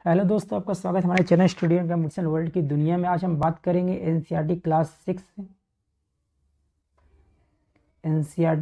Hello दोस्तों, आपका स्वागत है हमारे चैनल स्टूडियो कंप्यूटर वर्ल्ड की दुनिया में। आज हम बात करेंगे एनसीईआरटी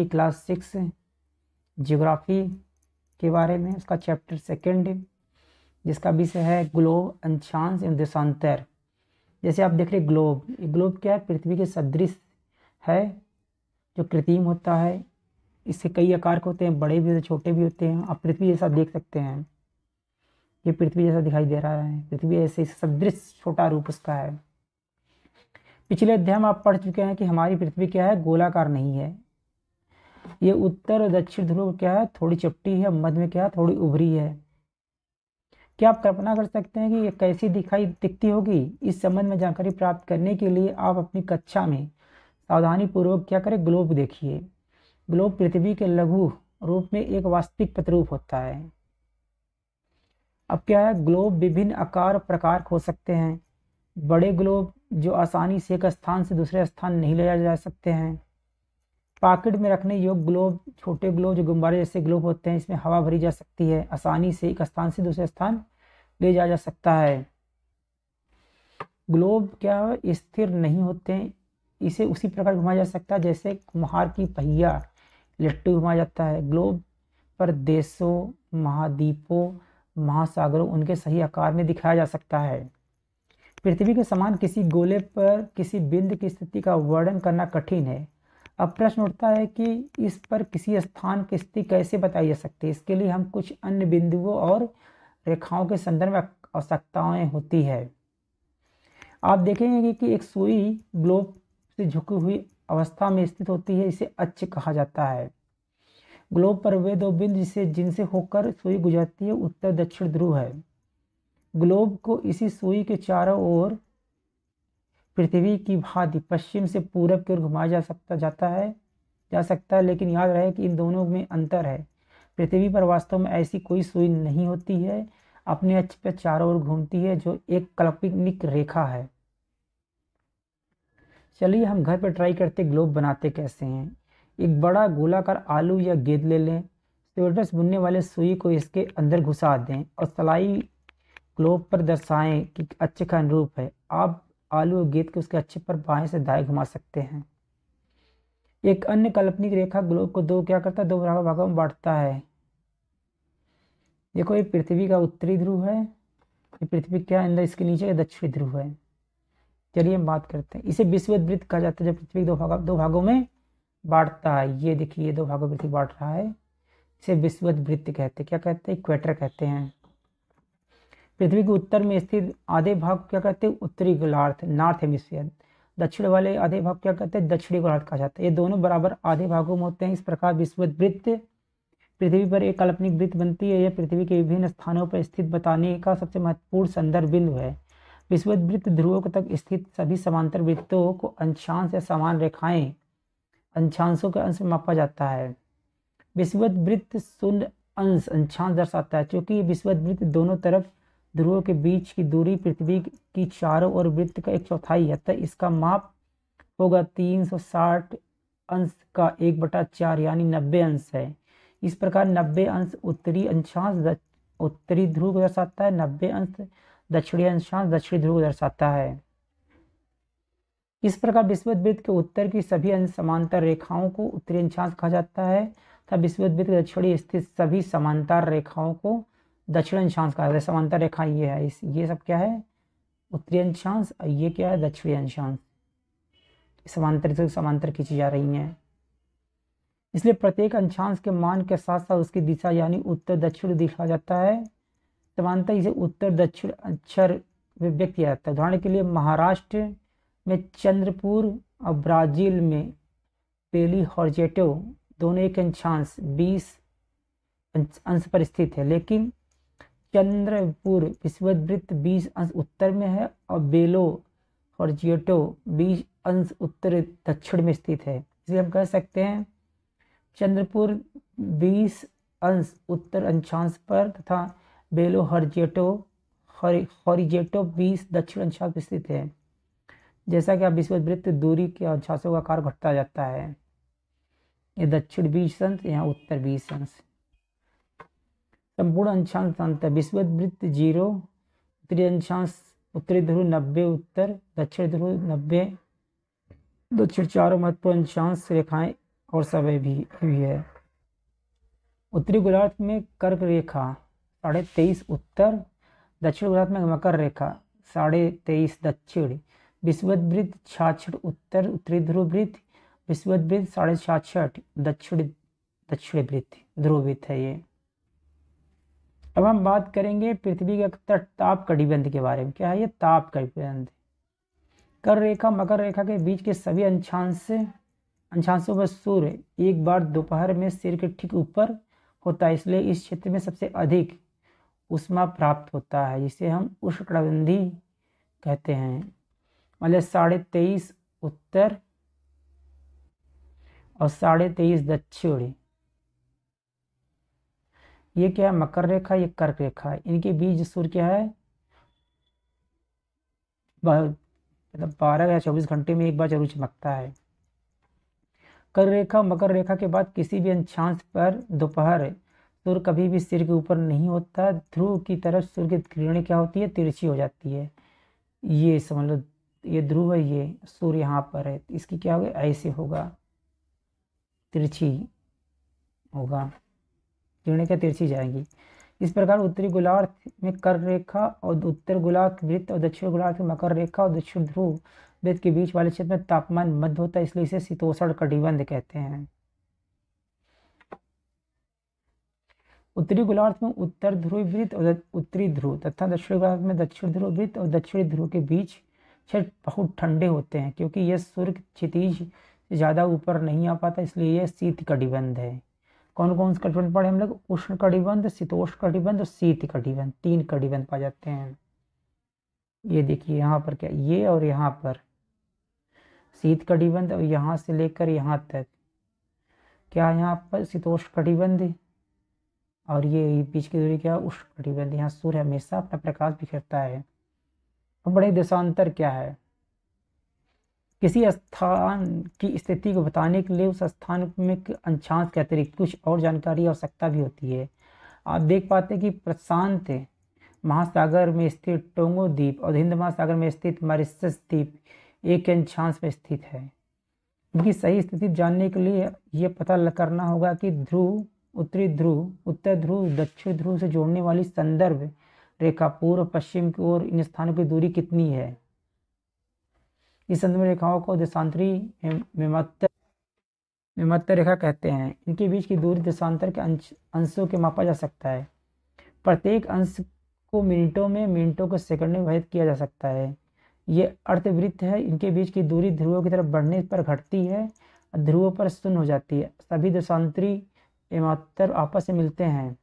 क्लास 6 ज्योग्राफी के बारे में। उसका चैप्टर सेकंड जिसका विषय है ग्लोब, अक्षांश एवं देशांतर। जैसे आप देख रहे ग्लोब, ये ग्लोब क्या है? पृथ्वी के सदृश है, जो कृत्रिम होता है। इससे कई आकार के होते हैं, बड़े भी होते हैं, छोटे भी होते हैं। आप पृथ्वी जैसा देख सकते हैं, ये पृथ्वी जैसा दिखाई दे रहा है। पृथ्वी ऐसे सदृश छोटा रूप उसका है। पिछले अध्याय में आप पढ़ चुके हैं कि हमारी पृथ्वी क्या है? गोलाकार नहीं है। ये उत्तर और दक्षिण ध्रुव क्या है? थोड़ी चपटी है। मध्य में क्या है? थोड़ी उभरी है। क्या आप कल्पना कर सकते हैं कि ये कैसी दिखती होगी? इस संबंध में जानकारी प्राप्त करने के लिए आप अपनी कक्षा में सावधानी पूर्वक क्या करें? ग्लोब देखिए। ग्लोब पृथ्वी के लघु रूप में एक वास्तविक प्रतिरूप होता है। अब क्या है? ग्लोब विभिन्न आकार और प्रकार के हो सकते हैं। बड़े ग्लोब जो आसानी से एक स्थान से दूसरे स्थान नहीं ले जाए जा सकते हैं। पॉकेट में रखने योग्य ग्लोब, छोटे ग्लोब जो गुब्बारे जैसे ग्लोब होते हैं, इसमें हवा भरी जा सकती है, आसानी से एक स्थान से दूसरे स्थान ले जाया जा सकता है। ग्लोब क्या है? स्थिर नहीं होते हैं, इसे उसी प्रकार घुमाया जा सकता है जैसे कुम्हार की पहिया लट्टू घुमाया जाता है। ग्लोब पर देशों, महाद्वीपों, महासागरों उनके सही आकार में दिखाया जा सकता है। पृथ्वी के समान किसी गोले पर किसी बिंदु की स्थिति का वर्णन करना कठिन है। अब प्रश्न उठता है कि इस पर किसी स्थान की स्थिति कैसे बताई जा सकती है। इसके लिए हम कुछ अन्य बिंदुओं और रेखाओं के संदर्भ में आवश्यकताएं होती है। आप देखेंगे कि एक सुई ग्लोब से झुकी हुई अवस्था में स्थित होती है, इसे अक्ष कहा जाता है। ग्लोब पर वे दो बिंदु जिनसे होकर सुई गुजरती है, उत्तर दक्षिण ध्रुव है। ग्लोब को इसी सुई के चारों ओर पृथ्वी की भांति पश्चिम से पूरब की ओर घुमाया जा सकता है, लेकिन याद रहे कि इन दोनों में अंतर है। पृथ्वी पर वास्तव में ऐसी कोई सुई नहीं होती है, अपने अक्ष पर चारों ओर घूमती है, जो एक काल्पनिक रेखा है। चलिए हम घर पर ट्राई करते ग्लोब बनाते कैसे हैं। एक बड़ा गोलाकार आलू या गेंद ले लें, स्वेटर्स बुनने वाले सुई को इसके अंदर घुसा दें और सलाई ग्लोब पर दर्शाएं कि अक्ष का अनुरूप है। आप आलू और गेंद को उसके अक्ष पर बाएं से दाएं घुमा सकते हैं। एक अन्य काल्पनिक रेखा ग्लोब को क्या करता है? दो भागों में बांटता है। देखो, ये पृथ्वी का उत्तरी ध्रुव है, ये पृथ्वी क्या अंदर इसके नीचे दक्षिणी ध्रुव है। चलिए हम बात करते हैं। इसे विषुवत वृत्त कहा जाता है, जब पृथ्वी दो भागों में बांटता है। ये देखिए, दो भागों में पृथ्वी बांट रहा है, इसे विषुवत वृत्त कहते हैं। क्या कहते हैं? इक्वेटर कहते हैं। पृथ्वी के उत्तर में स्थित आधे भाग क्या कहते हैं? उत्तरी गोलार्ध, नॉर्थ हेमिस्फीयर। दक्षिण वाले आधे भाग क्या कहते हैं? दक्षिणी गोलार्ध कहा जाता है। ये दोनों बराबर आधे भागों में होते हैं। इस प्रकार विषुवत वृत्त पृथ्वी पर एक काल्पनिक वृत्त बनती है। यह पृथ्वी के विभिन्न स्थानों पर स्थित बताने का सबसे महत्वपूर्ण संदर्भ बिंदु है। विषुवत वृत्त ध्रुवों तक स्थित सभी समांतर वृत्तों को अक्षांश या समान रेखाएं अक्षांशों के अंश में मापा जाता है। विषुवत वृत्त शून्य अंश अक्षांश दर्शाता है। क्योंकि विषुवत वृत्त दोनों तरफ ध्रुवों के बीच की दूरी पृथ्वी की चारों ओर वृत्त का 1/4 है, अतः इसका माप होगा 360 अंश का 1/4 यानी 90 अंश है। इस प्रकार 90 अंश उत्तरी अक्षांश उत्तरी ध्रुव को दर्शाता है, 90 अंश दक्षिणी अक्षांश दक्षिणी ध्रुव को दर्शाता है। इस प्रकार विषुवत वृत्त के उत्तर की सभी अंश समांतर रेखाओं को उत्तरी अक्षांश कहा जाता है तथा विषुवत वृत्त के दक्षिणी स्थित सभी समांतर रेखाओं को दक्षिण अक्षांश कहा जाता है। समांतर रेखा ये है, ये सब क्या है? उत्तरी अक्षांश, ये क्या है? दक्षिणी अक्षांश। समांतर से समांतर खींची जा रही हैं, इसलिए प्रत्येक अक्षांश के मान के साथ साथ उसकी दिशा यानी उत्तर दक्षिण दिखा जाता है। समांतर इसे उत्तर दक्षिण अक्षर व्यक्त किया जाता है। उदाहरण के लिए महाराष्ट्र में चंद्रपुर और ब्राजील में पेली हॉर्जेटो दोनों एक अक्षांश 20 अंश पर स्थित है, लेकिन चंद्रपुर विषुवत वृत्त 20 अंश उत्तर में है और बेलो हॉर्जिएटो 20 अंश उत्तर दक्षिण में स्थित है। इसलिए हम कह सकते हैं चंद्रपुर 20 अंश उत्तर अक्षांश पर तथा बेलो हॉर्जिएटो 20 दक्षिण अक्षांश पर स्थित है। जैसा कि आप विषुवत वृत्त दूरी के अक्षांशों का आकार घटता जाता है। ये दक्षिण 20 अंश, यहाँ उत्तर 20 अंश। संपूर्ण अक्षांश अंतर विषुवत वृत्त 0 उत्तरी अक्षांश उत्तरी ध्रुव 90 उत्तर, दक्षिण ध्रुव 90 दक्षिण, चारों महत्वपूर्ण अक्षांश रेखाएं और समय भी है। उत्तरी गोलार्ध में कर्क रेखा 23.5 उत्तर, दक्षिण गोलार्ध में मकर रेखा 23.5 दक्षिण, विषुवत वृत्त 66 उत्तर, उत्तरी ध्रुव वृत्त, विषुवत वृत्त 66.5 दक्षिण वृत्त, ध्रुव वृत्त है ये। अब हम बात करेंगे पृथ्वी के ताप कटिबंध के बारे में। क्या है ये ताप कटिबंध? कर्क रेखा मकर रेखा के बीच के सभी अंशांशों पर सूर्य एक बार दोपहर में सिर के ठीक ऊपर होता है, इसलिए इस क्षेत्र में सबसे अधिक उष्मा प्राप्त होता है, जिसे हम उष्णकटिबंधीय कहते हैं। मतलब 23.5 उत्तर और 23.5 दक्षिण, ये क्या है मकर रेखा, ये कर्क रेखा है। इनके बीच सूर्य क्या है मतलब 12 या 24 घंटे में एक बार जरूर चमकता है। कर्क रेखा मकर रेखा के बाद किसी भी अक्षांश पर दोपहर सूर्य कभी भी सिर के ऊपर नहीं होता। ध्रुव की तरफ सूर्य की किरणें क्या होती है, तिरछी हो जाती है। ये समझ लो ये ध्रुव है, ये सूर्य यहाँ पर है, इसकी क्या होगा, ऐसे होगा, तिरछी होगा, किरणें क्या तिरछी जाएंगी। इस प्रकार उत्तरी गोलार्ध में कर्क रेखा और उत्तर गोलार्ध वृत्त और दक्षिण गोलार्ध में मकर रेखा और दक्षिण ध्रुव वृत्त के बीच वाले क्षेत्र में तापमान मध्य होता है, इसलिए इसे शीतोष्ण कटिबंध कहते हैं। उत्तरी गोलार्ध में उत्तर ध्रुव वृत्त और उत्तरी ध्रुव तथा दक्षिण गोलार्ध में दक्षिण ध्रुव वृत्त और दक्षिणी ध्रुव के बीच क्षेत्र बहुत ठंडे होते हैं, क्योंकि यह सूर्य क्षितिज से ज़्यादा ऊपर नहीं आ पाता, इसलिए यह शीत कटिबंध है। कौन कौन से कटिबंध पढ़े हम लोग? उष्ण कटिबंध, शीतोष्ण कटिबंध और शीत कटिबंध, 3 कटिबंध पा जाते हैं। ये देखिए यहाँ पर क्या, ये और यहाँ पर शीत कटिबंध और यहाँ से लेकर यहाँ तक क्या, यहाँ पर शीतोष्ण कटिबंध और ये बीच की दूरी क्या, उष्ण कटिबंध। यहाँ सूर्य हमेशा अपना प्रकाश बिखेरता है। अब बड़े देशांतर क्या है? किसी स्थान की स्थिति को बताने के लिए उस स्थान में अक्षांश के अतिरिक्त कुछ और जानकारी की आवश्यकता भी होती है। आप देख पाते हैं कि प्रशांत महासागर में स्थित टोंगो द्वीप और हिंद महासागर में स्थित मॉरिशस द्वीप एक अक्षांश में स्थित है। इनकी सही स्थिति जानने के लिए यह पता करना होगा कि ध्रुव, उत्तरी ध्रुव, उत्तर ध्रुव, दक्षिण ध्रुव से जोड़ने वाली संदर्भ रेखा पूर्व पश्चिम की ओर इन स्थानों की दूरी कितनी है। इस संदर्भ रेखाओं को देशांतरी विमत्तर रेखा कहते हैं। इनके बीच की दूरी देशांतर के अंशों के मापा जा सकता है। प्रत्येक अंश को मिनटों में, मिनटों को सेकंड में विभाजित किया जा सकता है। ये अर्धवृत्त है। इनके बीच की दूरी ध्रुवों की तरफ बढ़ने पर घटती है, ध्रुवों पर शून्य हो जाती है। सभी देशांतरी विमत्तर आपस में मिलते हैं।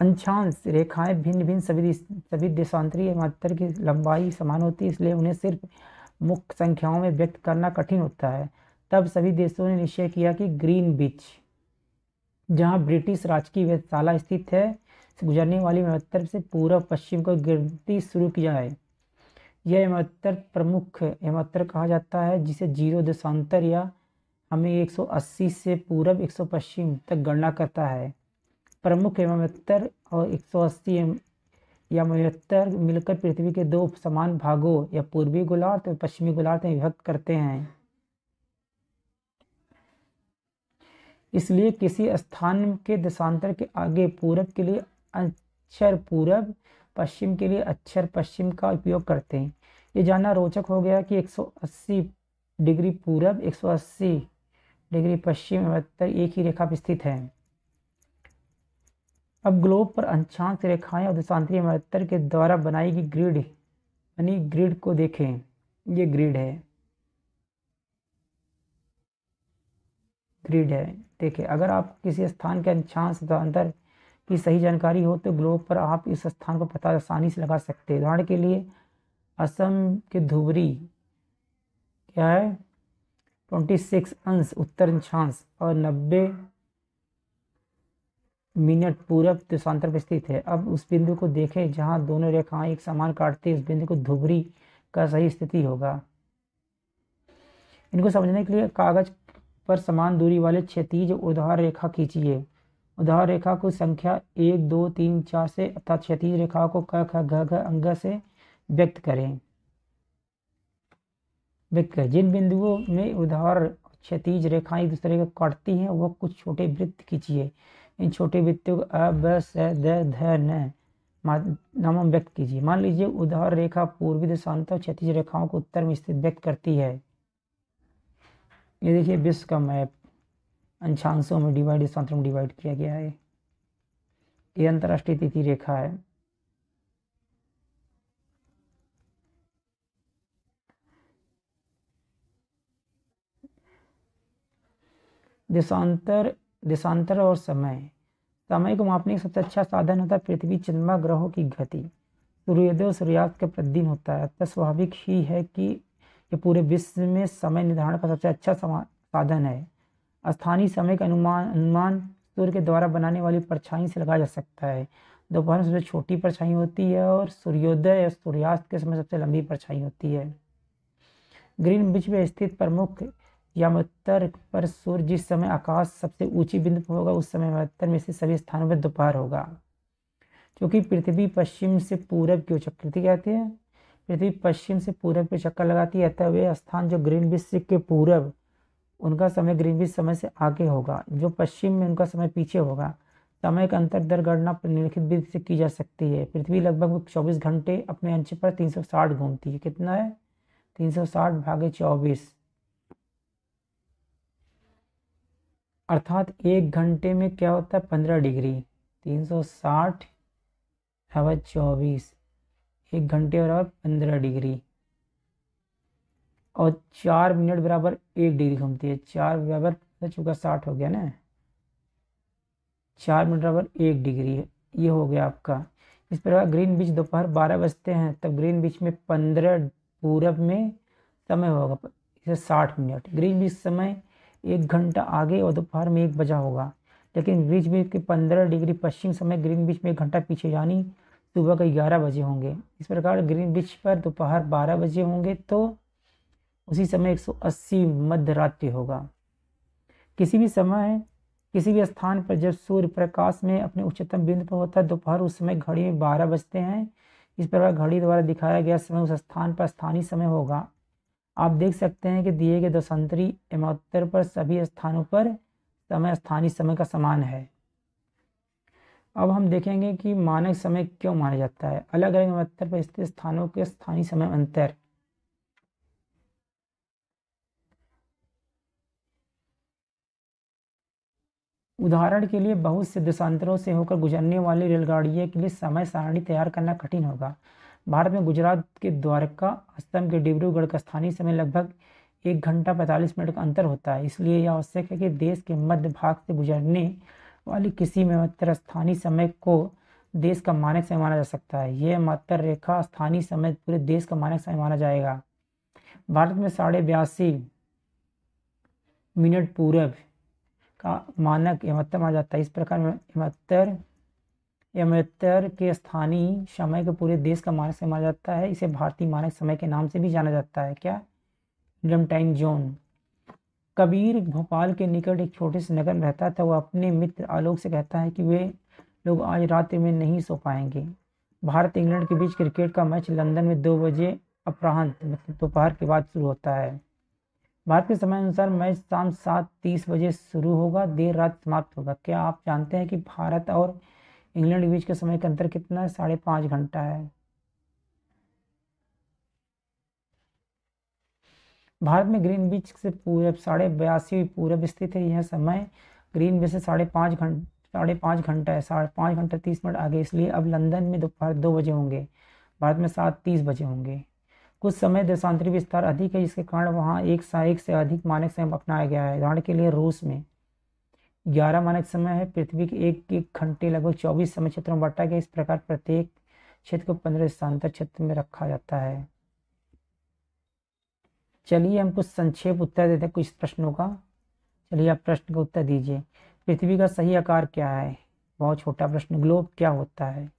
अंशांश रेखाएं भिन्न भिन्न, सभी देशांतरी विमत्तर की लंबाई समान होती है, इसलिए उन्हें सिर्फ मुख्य संख्याओं में व्यक्त करना कठिन होता है। तब सभी देशों ने निश्चय किया कि ग्रीनविच, जहां ब्रिटिश राजकीय वेधशाला स्थित है, से गुजरने वाली विमत्तर से पूर्व पश्चिम को गिनती शुरू की जाए। यह विमत्तर प्रमुख विमत्तर कहा जाता है, जिसे 0 देशांतर या हमें 180 से पूर्व 100 पश्चिम तक गणना करता है। प्रमुख विमत्तर और 180 या विमत्तर मिलकर पृथ्वी के 2 समान भागों या पूर्वी गोलार्ध और पश्चिमी गोलार्ध में विभक्त करते हैं। इसलिए किसी स्थान के देशांतर के आगे पूरब के लिए अक्षर पूरब, पश्चिम के लिए अक्षर पश्चिम का उपयोग करते हैं। ये जानना रोचक हो गया कि 180 डिग्री पूरब, 180 डिग्री पश्चिम विमत्तर एक ही रेखा पर स्थित है। अब ग्लोब पर अक्षांश रेखाएं और देशांतरी विमत्तर के द्वारा बनाई गई ग्रिड को देखें। ये ग्रिड है। देखिए, अगर आप किसी स्थान के अक्षांश देशांतर की सही जानकारी हो तो ग्लोब पर आप इस स्थान को पता आसानी से लगा सकते हैं। उदाहरण के लिए असम के धुबरी क्या है, 26 अंश उत्तर अक्षांश और 90 मिनट पूरब देशांतर पर स्थित है। अब उस बिंदु को देखें जहां दोनों रेखाएं एक समान काटती है, इस बिंदु को धुबरी का सही स्थिति होगा। इनको समझने के लिए कागज पर समान दूरी वाले क्षैतिज ऊर्ध्वाधर रेखा खींचिए। उदाहरण रेखा को संख्या 1 2 3 4 से तथा क्षैतिज रेखाओं को क ख ग घ अंग से व्यक्त करें। जिन बिंदुओं में उदाहरण क्षैतिज रेखाएं एक दूसरे को काटती हैं वह कुछ छोटे वृत्त खींचिए। इन छोटे वृत्तों को अ ब स द ध न नामों में व्यक्त कीजिए। मान लीजिए उदाहरण रेखा पूर्वी देशांतर क्षैतिज रेखाओं को उत्तर में स्थित व्यक्त करती है। ये देखिए विश्व का मैप अंशांशों में डिवाइड देशांतरों में डिवाइड किया गया है। ये अंतर्राष्ट्रीय तिथि रेखा है। देशांतर और समय को मापने का सबसे अच्छा साधन होता है पृथ्वी चंद्रमा ग्रहों की गति। सूर्योदय और सूर्यास्त का प्रतिदिन होता है। अतः स्वाभाविक ही है कि ये पूरे विश्व में समय निर्धारण का सबसे अच्छा साधन है। स्थानीय समय का अनुमान सूर्य के द्वारा बनाने वाली परछाई से लगाया जा सकता है। दोपहर में सबसे छोटी परछाई होती है और सूर्योदय और सूर्यास्त के समय सबसे लंबी परछाई होती है। ग्रीनविच में स्थित प्रमुख यामोत्तर पर सूर्य जिस समय आकाश सबसे ऊंची बिंदु पर होगा उस समय यामोत्तर में से सभी स्थानों में दोपहर होगा। क्योंकि पृथ्वी पश्चिम से पूरब की ओर चक्कर कहते हैं, पृथ्वी पश्चिम से पूरब की चक्कर लगाती है, अतः वे स्थान जो ग्रीनविच के पूरब उनका समय ग्रीनविच समय से आगे होगा, जो पश्चिम में उनका समय पीछे होगा। समय का अंतर दर गणना पर निम्नलिखित विधि से की जा सकती है। पृथ्वी लगभग 24 घंटे अपने अंश पर 360 घूमती है। कितना है? 360 भागे 24, अर्थात 1 घंटे में क्या होता है 15 डिग्री। 360 भागे 24, 1 घंटे बराबर 15 डिग्री और 4 मिनट बराबर 1 डिग्री घूमती है। 4 बराबर चूँकि 60 हो गया ना, 4 मिनट बराबर 1 डिग्री ये हो गया आपका। इस प्रकार ग्रीनविच दोपहर 12 बजते हैं तब ग्रीनविच में 15 पूरब में समय होगा, इसे 60 मिनट। ग्रीनविच समय 1 घंटा आगे और दोपहर में 1 बजा होगा, लेकिन ग्रीनविच के 15 डिग्री पश्चिम समय ग्रीनविच में 1 घंटा पीछे यानी सुबह के 11 बजे होंगे। इस प्रकार ग्रीनविच पर दोपहर 12 बजे होंगे तो उसी समय 180 मध्य रात्रि होगा। किसी भी समय किसी भी स्थान पर जब सूर्य प्रकाश में अपने उच्चतम बिंदु पर होता है दोपहर उस समय घड़ी में 12 बजते हैं। इस प्रकार घड़ी द्वारा दिखाया गया समय उस स्थान पर स्थानीय समय होगा। आप देख सकते हैं कि दिए गए देशांतरी यामोत्तर पर सभी स्थानों पर समय स्थानीय समय का समान है। अब हम देखेंगे कि मानक समय क्यों माना जाता है। अलग अलग यामोत्तर पर स्थित स्थानों के स्थानीय समय अंतर। उदाहरण के लिए बहुत से देशांतरों से होकर गुजरने वाली रेलगाड़ियों के लिए समय सारणी तैयार करना कठिन होगा। भारत में गुजरात के द्वारका, असम के डिब्रूगढ़ का स्थानीय समय लगभग 1 घंटा 45 मिनट का अंतर होता है। इसलिए यह आवश्यक है कि देश के मध्य भाग से गुजरने वाली किसी में मात्र स्थानीय समय को देश का मानक समय माना जा सकता है। यह मात्र रेखा स्थानीय समय पूरे देश का मानक समय माना जाएगा। भारत में 82.5 मिनट पूरब का मानक यामोत्तर माना जाता है। इस प्रकार यामोत्तर के स्थानीय समय को पूरे देश का मानक समय माना जाता है। इसे भारतीय मानक समय के नाम से भी जाना जाता है। क्या? Indian time zone. Kabir Bhopal के निकट एक छोटे से नगर में रहता था। वह अपने मित्र आलोक से कहता है कि वे लोग आज रात में नहीं सो पाएंगे। भारत इंग्लैंड के बीच क्रिकेट का मैच लंदन में 2 बजे अपराह्न मतलब दोपहर के बाद शुरू होता है। भारत के समय अनुसार मैच शाम 7:30 बजे शुरू होगा, देर रात समाप्त होगा। क्या आप जानते हैं कि भारत और इंग्लैंड के बीच के समय का अंतर कितना है? 5.5 घंटा है। भारत में ग्रीनविच से पूरब 82.5 पूरब स्थित है। यह समय ग्रीनविच से 5.5 घंटा है, 5 घंटा 30 मिनट आगे। इसलिए अब लंदन में दोपहर 2 बजे होंगे, भारत में 7:30 बजे होंगे। कुछ समय देशांतरी विस्तार अधिक है जिसके कारण वहाँ एक से अधिक मानक समय अपनाया गया है। उदाहरण के लिए रूस में 11 मानक समय है। पृथ्वी के एक घंटे लगभग 24 समय क्षेत्रों में बांटा गया। इस प्रकार प्रत्येक क्षेत्र को 15 देशांतर क्षेत्र में रखा जाता है। चलिए हम कुछ संक्षेप उत्तर देते हैं कुछ प्रश्नों का। चलिए आप प्रश्न का उत्तर दीजिए। पृथ्वी का सही आकार क्या है? बहुत छोटा प्रश्न। ग्लोब क्या होता है?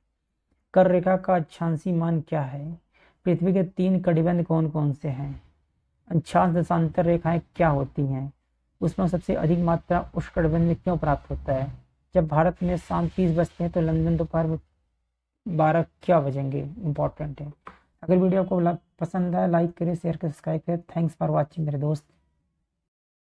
कर्क रेखा का अक्षांशीय मान क्या है? पृथ्वी के 3 कटिबंध कौन कौन से हैं? अक्षांश देशांतर रेखाएं क्या होती हैं? उसमें सबसे अधिक मात्रा उष्णकटिबंध में क्यों प्राप्त होता है? जब भारत में शाम 30 बजते हैं तो लंदन दोपहर में 12 क्या बजेंगे, इंपॉर्टेंट है। अगर वीडियो आपको पसंद आए लाइक करें, शेयर करें, सब्सक्राइब करें। थैंक्स फॉर वॉचिंग मेरे दोस्त।